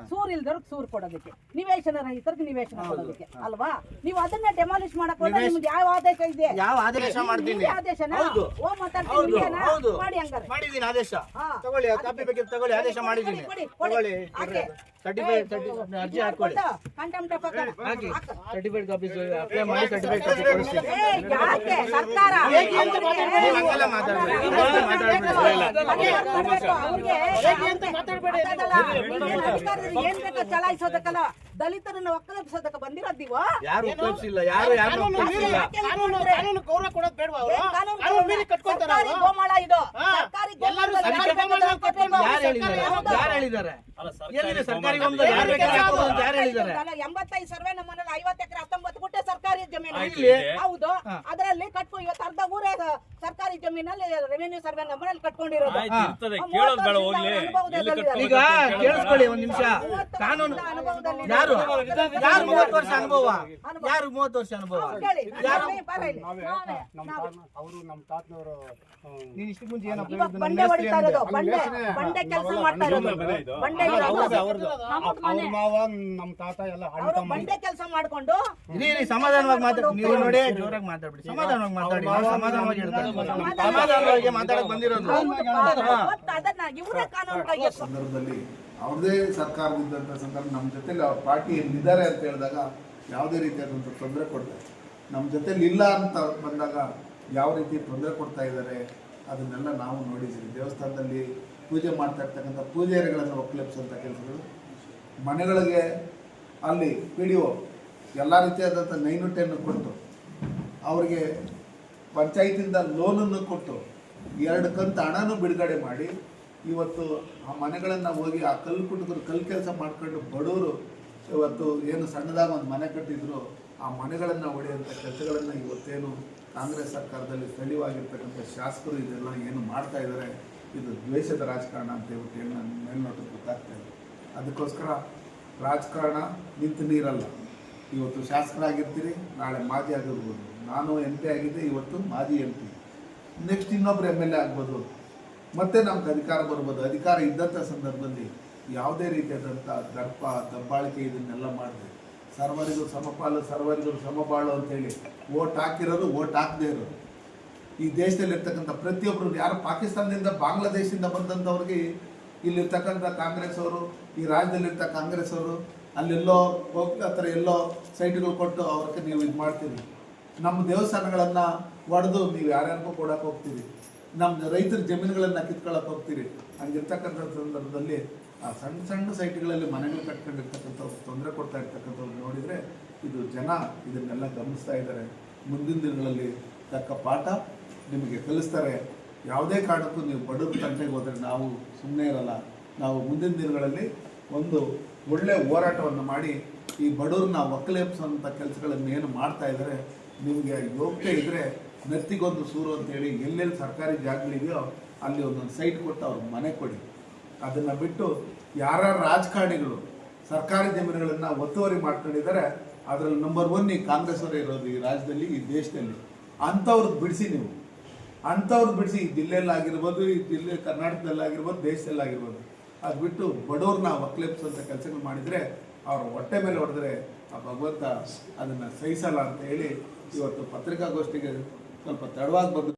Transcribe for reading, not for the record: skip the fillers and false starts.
ಸೂರ್ ಇಲ್ದವ್ರಿಗೆ ಸೂರ್ ಕೊಡೋದಕ್ಕೆ, ನಿವೇಶನ ರಹಿತರಿಗೆ ನಿವೇಶನ ಕೊಡೋದಕ್ಕೆ ಅಲ್ವಾ? ನೀವು ಅದನ್ನ ಡೆಮಾಲಿಷ್ ಮಾಡಕ್ ಹೋದ್ರೆ ನಿಮ್ಗೆ ಯಾವ ಆದೇಶ ಇದೆ? ಯಾವ ಆದೇಶ ಮಾಡ್ತೀನಿ? ಆದೇಶನ ಮಾಡಿ ಹಂಗಾರೆ ಮಾಡಿದೀನಿ ಆದೇಶ. ತಗೊಳ್ಳಿ, ಕಾಪಿ ಬೇಕಿದ್ರೆ ತಗೊಳ್ಳಿ, ಆದೇಶ ಮಾಡಿದೀನಿ. ತಗೊಳ್ಳಿ, ಸರ್ಟಿಫೈಡ್ ಅರ್ಜಿ ಹಾಕೊಳ್ಳಿ, ಹಾಕಿ ಸರ್ಟಿಫೈಡ್ ಕಾಪಿ ಅಪ್ಲೈ ಮಾಡಿ ಸರ್ಟಿಫೈಡ್ ಕಾಪಿ ಕೊಡಿಸಿ. ಯಾಕೆ ಸರ್ಕಾರ ಏನ್ ಬೇಕೋ ಚಲಾಯಿಸೋದಕ್ಕಲ್ಲ, ದಲಿತರನ್ನ ಒಕ್ಕಲಿಸೋದಕ್ಕೆ ಬಂದಿರೋದ್ ನೀವು. ಯಾರು ಒಕ್ಕಲಿಸಿಲ್ಲ, ಯಾರು ಕಾನೂನು ಗೌರವ ಕೊಡೋದು ಬೇಡವಾ? ಸರ್ಕಾರಿ ಗೋಮಾಳ ಇದು. ಯಾರು ಹೇಳಿದ್ದಾರೆ? 85 ಸರ್ವೆ ನಮ್ಮನೇಲಿ 50 ಎಕರೆ 19 ಗುಂಟೆ ಸರ್ಕಾರಿ ಜಮೀನು. ಹೌದು, ಅದರಲ್ಲಿ ಕಟ್ಕೊ ಇವತ್ತು ಅರ್ಧ ಊರೇ ಸರ್ಕಾರಿ ಜಮೀನಲ್ಲಿ ರೆವೆನ್ಯೂ ಸರ್ವೆ ನಮ್ಮನೇಲಿ ಕಟ್ಕೊಂಡಿರೋದು. ಈಗ ಕೇಳಿಸ್ಕೊಳ್ಳಿ ಒಂದ್ ನಿಮಿಷ. ಕಾನೂನು ಯಾರು 30 ವರ್ಷ ಅನುಭವ? ಯಾರು 30 ವರ್ಷ ಅನುಭವ? ಅವರು ನಮ್ಮ ತಾತನವರು. ನೀನ್ ಇಷ್ಟು ಮುಂಚೆ ಬಂಡೆ ಹೊಡಿತಾ ಇರೋದು, ಬಂಡೆ ಕೆಲಸ ಮಾಡ್ತಾ ಇರೋದು, ಬಂಡೆ ಮಾವ ನಮ್ಮ ತಾತ ಎಲ್ಲ ಬಂಡೆ ಕೆಲಸ ಮಾಡ್ಕೊಂಡು. ಸಮಾಧಾನವಾಗಿ ಮಾತಾಡಿ, ನೀವು ನೋಡಿ ಜೋರಾಗಿ ಮಾತಾಡ್ಬಿಡಿ, ಸಮಾಧಾನವಾಗಿ ಮಾತಾಡಿ, ಸಮಾಧಾನವಾಗಿ ಹೇಳ್ತಾರೆ, ಸಮಾಧಾನವಾಗಿ ಮಾತಾಡಕ್ ಬಂದಿರೋದು. ಅದನ್ನ ಇವರೇ ಕಾನೂನು ಕೈಗೆ ಸಂದರ್ಭದಲ್ಲಿ ಅವ್ರದೇ ಸರ್ಕಾರವಿದ್ದಂಥ ಸಂದರ್ಭ ನಮ್ಮ ಜೊತೆಲಿ ಅವ್ರ ಪಾರ್ಟಿ ಎಲ್ಲಿದ್ದಾರೆ ಅಂತ ಹೇಳಿದಾಗ ಯಾವುದೇ ರೀತಿಯಾದಂಥ ತೊಂದರೆ ಕೊಡ್ತಾರೆ. ನಮ್ಮ ಜೊತೆಲಿ ಇಲ್ಲ ಅಂತ ಬಂದಾಗ ಯಾವ ರೀತಿ ತೊಂದರೆ ಕೊಡ್ತಾ ಇದ್ದಾರೆ ಅದನ್ನೆಲ್ಲ ನಾವು ನೋಡಿದ್ದೀವಿ. ದೇವಸ್ಥಾನದಲ್ಲಿ ಪೂಜೆ ಮಾಡ್ತಾ ಇರ್ತಕ್ಕಂಥ ಪೂಜಾರಿಗಳನ್ನು ಒಕ್ಕಲೆಬ್ಸೋಂಥ ಕೆಲಸಗಳು, ಮನೆಗಳಿಗೆ ಅಲ್ಲಿ PDO ಎಲ್ಲ ರೀತಿಯಾದಂಥ ನೈನುಟೆಯನ್ನು ಕೊಟ್ಟು ಅವರಿಗೆ ಪಂಚಾಯತಿಂದ ಲೋನನ್ನು ಕೊಟ್ಟು 2 ಕಂತು ಹಣನೂ ಬಿಡುಗಡೆ ಮಾಡಿ ಇವತ್ತು ಆ ಮನೆಗಳನ್ನು ಹೋಗಿ ಆ ಕಲ್ಲು ಕುಟುಕರು ಕಲ್ಲು ಕೆಲಸ ಮಾಡ್ಕೊಂಡು ಬಡವರು ಇವತ್ತು ಏನು ಸಣ್ಣದಾಗ ಒಂದು ಮನೆ ಕಟ್ಟಿದ್ರು ಆ ಮನೆಗಳನ್ನು ಹೊಡೆಯುವಂಥ ಕೆಲಸಗಳನ್ನು ಇವತ್ತೇನು ಕಾಂಗ್ರೆಸ್ ಸರ್ಕಾರದಲ್ಲಿ ಸ್ಥಳೀಯವಾಗಿರ್ತಕ್ಕಂಥ ಶಾಸಕರು ಇದೆಲ್ಲ ಏನು ಮಾಡ್ತಾ ಇದ್ದಾರೆ, ಇದು ದ್ವೇಷದ ರಾಜಕಾರಣ ಅಂತ ಹೇಳ್ಬಿಟ್ಟು ಏನು ನನ್ನ ಮೇಲ್ನೋಟಕ್ಕೆ ಗೊತ್ತಾಗ್ತಾ ಇದೆ. ಅದಕ್ಕೋಸ್ಕರ ರಾಜಕಾರಣ ನಿಂತು ನೀರಲ್ಲ. ಇವತ್ತು ಶಾಸಕರಾಗಿರ್ತೀರಿ, ನಾಳೆ ಮಾಜಿ ಆಗಿರ್ಬೋದು. ನಾನು MP ಆಗಿದ್ದೆ, ಇವತ್ತು ಮಾಜಿ MP, ನೆಕ್ಸ್ಟ್ ಇನ್ನೊಬ್ರು MLA ಆಗ್ಬೋದು, ಮತ್ತೆ ನಮ್ಗೆ ಅಧಿಕಾರ ಬರ್ಬೋದು. ಅಧಿಕಾರ ಇದ್ದಂಥ ಸಂದರ್ಭದಲ್ಲಿ ಯಾವುದೇ ರೀತಿಯಾದಂಥ ದರ್ಪ ದಬ್ಬಾಳಿಕೆ ಇದನ್ನೆಲ್ಲ ಮಾಡಿದೆ. ಸರ್ವರಿಗೂ ಸಮಪಾಲು, ಸರ್ವರಿಗೂ ಸಮಬಾಳು ಅಂತೇಳಿ ಓಟ್ ಹಾಕಿರೋರು, ಓಟ್ ಹಾಕದೇ ಇರೋರು. ಈ ದೇಶದಲ್ಲಿರ್ತಕ್ಕಂಥ ಪ್ರತಿಯೊಬ್ಬರು, ಯಾರು ಪಾಕಿಸ್ತಾನದಿಂದ ಬಾಂಗ್ಲಾದೇಶದಿಂದ ಬಂದಂಥವ್ರಿಗೆ ಇಲ್ಲಿರ್ತಕ್ಕಂಥ ಕಾಂಗ್ರೆಸ್ ಅವರು, ಈ ರಾಜ್ಯದಲ್ಲಿರ್ತ ಕಾಂಗ್ರೆಸ್ ಅವರು ಅಲ್ಲೆಲ್ಲೋ ಹೋಗಿ ಆ ಥರ ಎಲ್ಲೋ ಸೈಟ್ಗಳು ಕೊಟ್ಟು ಅವ್ರಿಗೆ ನೀವು ಇದು ಮಾಡ್ತೀರಿ. ನಮ್ಮ ದೇವಸ್ಥಾನಗಳನ್ನು ಒಡೆದು ನೀವು ಯಾರ್ಯಾರಿಗೂ ಕೊಡೋಕೆ ಹೋಗ್ತೀರಿ, ನಮ್ಮ ರೈತರ ಜಮೀನುಗಳನ್ನು ಕಿತ್ಕೊಳ್ಳೋಕೆ ಹೋಗ್ತೀರಿ. ಹಂಗಿರ್ತಕ್ಕಂಥ ಸಂದರ್ಭದಲ್ಲಿ ಆ ಸಣ್ಣ ಸಣ್ಣ ಸೈಟ್ಗಳಲ್ಲಿ ಮನೆಗಳು ಕಟ್ಕೊಂಡಿರ್ತಕ್ಕಂಥವ್ರು ತೊಂದರೆ ಕೊಡ್ತಾ ಇರ್ತಕ್ಕಂಥವ್ರು ನೋಡಿದರೆ ಇದು ಜನ ಇದನ್ನೆಲ್ಲ ಗಮನಿಸ್ತಾ ಇದ್ದಾರೆ. ಮುಂದಿನ ದಿನಗಳಲ್ಲಿ ತಕ್ಕ ಪಾಠ ನಿಮಗೆ ಕಲಿಸ್ತಾರೆ. ಯಾವುದೇ ಕಾರಣಕ್ಕೂ ನೀವು ಬಡವ್ರ ತಂಟೆಗೆ ಹೋದರೆ ನಾವು ಸುಮ್ಮನೆ ಇರಲ್ಲ. ನಾವು ಮುಂದಿನ ದಿನಗಳಲ್ಲಿ ಒಂದು ಒಳ್ಳೆಯ ಹೋರಾಟವನ್ನು ಮಾಡಿ ಈ ಬಡವ್ರನ್ನ ಒಕ್ಕಲೆಬ್ಸೋಂಥ ಕೆಲಸಗಳನ್ನು ಏನು ಮಾಡ್ತಾ ಇದ್ದಾರೆ, ನಿಮಗೆ ಯೋಗ್ಯತೆ ಇದ್ದರೆ ನೆತ್ತಿಗೊಂದು ಸೂರು ಅಂತೇಳಿ ಎಲ್ಲೆಲ್ಲಿ ಸರ್ಕಾರಿ ಜಾಗಗಳಿದೆಯೋ ಅಲ್ಲಿ ಒಂದೊಂದು ಸೈಟ್ ಕೊಟ್ಟು ಅವ್ರಿಗೆ ಮನೆ ಕೊಡಿ. ಅದನ್ನು ಬಿಟ್ಟು ಯಾರ್ಯಾರು ರಾಜಕಾರಣಿಗಳು ಸರ್ಕಾರಿ ಜಮೀನುಗಳನ್ನು ಒತ್ತುವರಿ ಮಾಡ್ಕೊಂಡಿದ್ದಾರೆ, ಅದರಲ್ಲಿ ನಂಬರ್ 1 ಈ ಕಾಂಗ್ರೆಸ್ ಅವರೇ ಇರೋದು ಈ ರಾಜ್ಯದಲ್ಲಿ, ಈ ದೇಶದಲ್ಲಿ. ಅಂಥವ್ರದ್ದು ಬಿಡಿಸಿ, ನೀವು ಅಂಥವ್ರದ್ದು ಬಿಡಿಸಿ. ಈ ಜಿಲ್ಲೆಯಲ್ಲಾಗಿರ್ಬೋದು, ಈ ಜಿಲ್ಲೆ ಕರ್ನಾಟಕದಲ್ಲಾಗಿರ್ಬೋದು, ದೇಶದಲ್ಲಾಗಿರ್ಬೋದು. ಅದು ಬಿಟ್ಟು ಬಡವ್ರನ್ನ ಒಕ್ಕಲೆಬ್ಸೋಂಥ ಕೆಲಸಗಳು ಮಾಡಿದರೆ, ಅವ್ರ ಹೊಟ್ಟೆ ಮೇಲೆ ಹೊಡೆದ್ರೆ ಆ ಭಗವಂತ ಅದನ್ನು ಸಹಿಸಲ್ಲ ಅಂತ ಹೇಳಿ ಇವತ್ತು ಪತ್ರಿಕಾಗೋಷ್ಠಿಗೆ ಸ್ವಲ್ಪ ತಡವಾಗಿ ಬಂದು